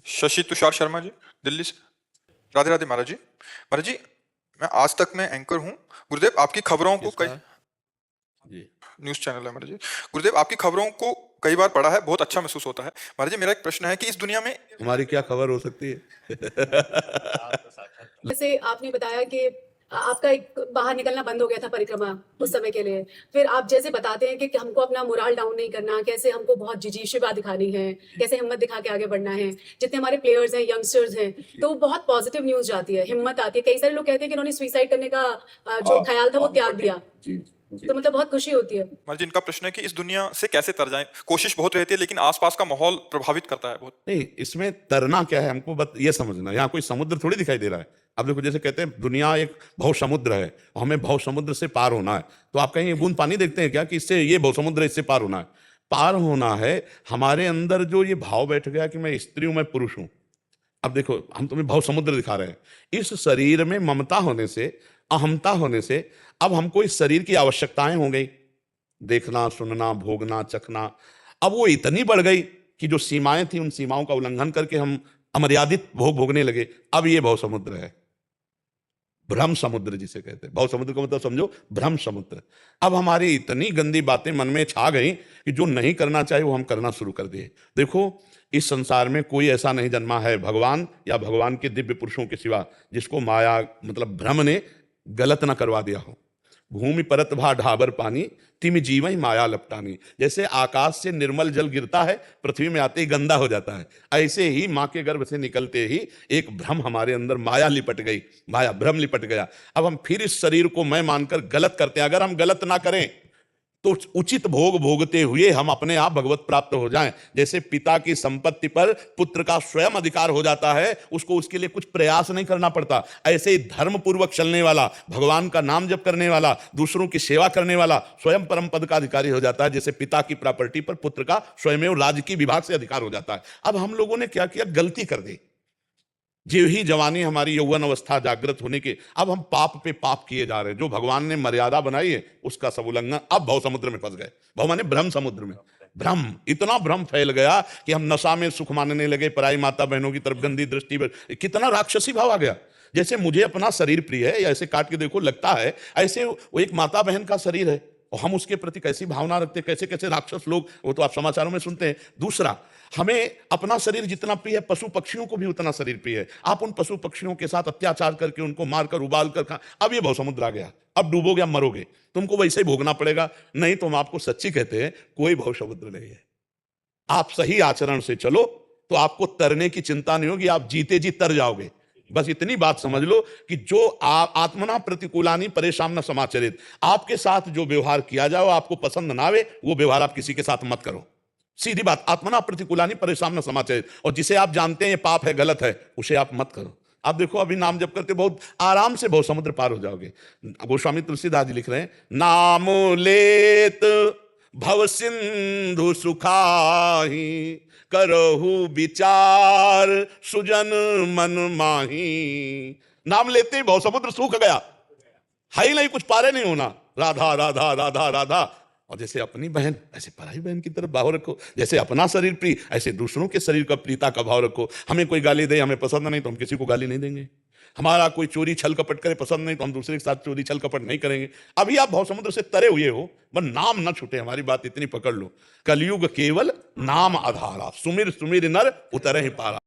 शशि तुषार शर्मा जी, दिल्ली से। राधे राधे महाराज जी। महाराज जी, मैं आज तक में एंकर हूँ। गुरुदेव आपकी खबरों को कई किसका? जी। न्यूज चैनल है महाराज जी। गुरुदेव आपकी खबरों को कई बार पढ़ा है, बहुत अच्छा महसूस होता है। महाराज जी, मेरा एक प्रश्न है कि इस दुनिया में हमारी क्या खबर हो सकती है? जैसे आपने बताया कि आपका एक बाहर निकलना बंद हो गया था परिक्रमा उस समय के लिए। फिर आप जैसे बताते हैं कि हमको अपना मोराल डाउन नहीं करना, कैसे हमको बहुत जिजीशुबा दिखानी है, कैसे हिम्मत दिखा के आगे बढ़ना है। जितने हमारे प्लेयर्स हैं, यंगस्टर्स हैं, तो बहुत पॉजिटिव न्यूज जाती है, हिम्मत आती है। कई सारे लोग कहते हैं कि उन्होंने सुसाइड करने का जो ख्याल था वो त्याग दिया, तो मतलब बहुत खुशी होती है। महाराज जी, इनका प्रश्न है कि इस दुनिया से कैसे तर जाएं। कोशिश बहुत रहती है, लेकिन आसपास का माहौल प्रभावित करता है बहुत। नहीं, इसमें तरना क्या है हमको ये समझना। यहाँ कोई समुद्र थोड़ी दिखाई दे रहा है। अब देखो, जैसे कहते हैं दुनिया एक भव समुद्र है और हमें भव समुद्र से पार होना है, तो आप कहीं बूंद पानी देखते हैं क्या कि इससे ये भव समुद्र है, इससे पार होना है? पार होना है हमारे अंदर जो ये भाव बैठ गया कि मैं स्त्री हूं, मैं पुरुष हूं। अब देखो, हम तुम्हें भव समुद्र दिखा रहे हैं। इस शरीर में ममता होने से, अहमता होने से अब हमको इस शरीर की आवश्यकताएं हो गई, देखना, सुनना, भोगना, चखना। अब वो इतनी बढ़ गई कि जो सीमाएं थी उन सीमाओं का उल्लंघन करके हम अमर्यादित भोग भोगने लगे। अब ये भव समुद्र है, भ्रम समुद्र जिसे कहते हैं। भव समुद्र का मतलब समझो, भ्रम समुद्र। अब हमारी इतनी गंदी बातें मन में छा गई कि जो नहीं करना चाहिए वो हम करना शुरू कर दिए। देखो, इस संसार में कोई ऐसा नहीं जन्मा है, भगवान या भगवान के दिव्य पुरुषों के सिवा, जिसको माया मतलब भ्रम ने गलत ना करवा दिया हो। भूमि परत भा ढाबर पानी, तिम जीवई माया लपटानी। जैसे आकाश से निर्मल जल गिरता है, पृथ्वी में आते ही गंदा हो जाता है, ऐसे ही माँ के गर्भ से निकलते ही एक भ्रम हमारे अंदर, माया लिपट गई, माया भ्रम लिपट गया। अब हम फिर इस शरीर को मैं मानकर गलत करते हैं। अगर हम गलत ना करें तो उचित भोग भोगते हुए हम अपने आप भगवत प्राप्त हो जाएं। जैसे पिता की संपत्ति पर पुत्र का स्वयं अधिकार हो जाता है, उसको उसके लिए कुछ प्रयास नहीं करना पड़ता, ऐसे ही धर्म पूर्वक चलने वाला, भगवान का नाम जप करने वाला, दूसरों की सेवा करने वाला स्वयं परम पद का अधिकारी हो जाता है। जैसे पिता की प्रॉपर्टी पर पुत्र का स्वयं राजकीय विभाग से अधिकार हो जाता है। अब हम लोगों ने क्या किया, गलती कर दी। जो ही जवानी हमारी यौवन अवस्था जागृत होने के, अब हम पाप पे पाप किए जा रहे हैं। जो भगवान ने मर्यादा बनाई है उसका सब उल्लंघन, अब भव समुद्र में फंस गए। भव माने भ्रम समुद्र में। भ्रम, इतना भ्रम फैल गया कि हम नशा में सुख मानने लगे, पराई माता बहनों की तरफ गंदी दृष्टि, कितना राक्षसी भाव आ गया। जैसे मुझे अपना शरीर प्रिय है, या ऐसे काट के देखो लगता है, ऐसे वो एक माता बहन का शरीर है और हम उसके प्रति कैसी भावना रखते, कैसे कैसे राक्षस लोग, वो तो आप समाचारों में सुनते हैं। दूसरा, हमें अपना शरीर जितना प्रिय है, पशु पक्षियों को भी उतना शरीर प्रिय है। आप उन पशु पक्षियों के साथ अत्याचार करके उनको मारकर उबाल कर खा, अब ये भव समुद्र आ गया। अब डूबोगे, अब मरोगे, तुमको वैसे ही भोगना पड़ेगा। नहीं तो हम आपको सच्ची कहते हैं, कोई भव समुद्र नहीं है। आप सही आचरण से चलो तो आपको तरने की चिंता नहीं होगी, आप जीते जी तर जाओगे। बस इतनी बात समझ लो कि जो आत्मना प्रतिकूलानी परेशान न समाचरित, आपके साथ जो व्यवहार किया जाए आपको पसंद ना आवे, वो व्यवहार आप किसी के साथ मत करो। सीधी बात, आत्मना प्रतिकूलानी परेशान न समाचरित। और जिसे आप जानते हैं ये पाप है, गलत है, उसे आप मत करो। आप देखो, अभी नाम जप करते बहुत आराम से भव समुद्र पार हो जाओगे। गोस्वामी तुलसीदास जी लिख रहे हैं, नाम लेत भव सिंधु सुखाही, करहु विचार सुजन मन माही। नाम लेते ही भव समुद्र सूख गया, है ही नहीं, कुछ पारे नहीं होना। राधा राधा राधा राधा। और जैसे अपनी बहन ऐसे पराई बहन की तरफ भाव रखो। जैसे अपना शरीर प्रिय, ऐसे दूसरों के शरीर का प्रीता का भाव रखो। हमें कोई गाली दे, हमें पसंद नहीं तो हम किसी को गाली नहीं देंगे। हमारा कोई चोरी छल कपट करे, पसंद नहीं तो हम दूसरे के साथ चोरी छल कपट नहीं करेंगे। अभी आप भव समुद्र से तरे हुए हो, बस नाम न छूटे। हमारी बात इतनी पकड़ लो, कलयुग केवल नाम आधारा, सुमिर सुमिर नर उतरे ही पारा।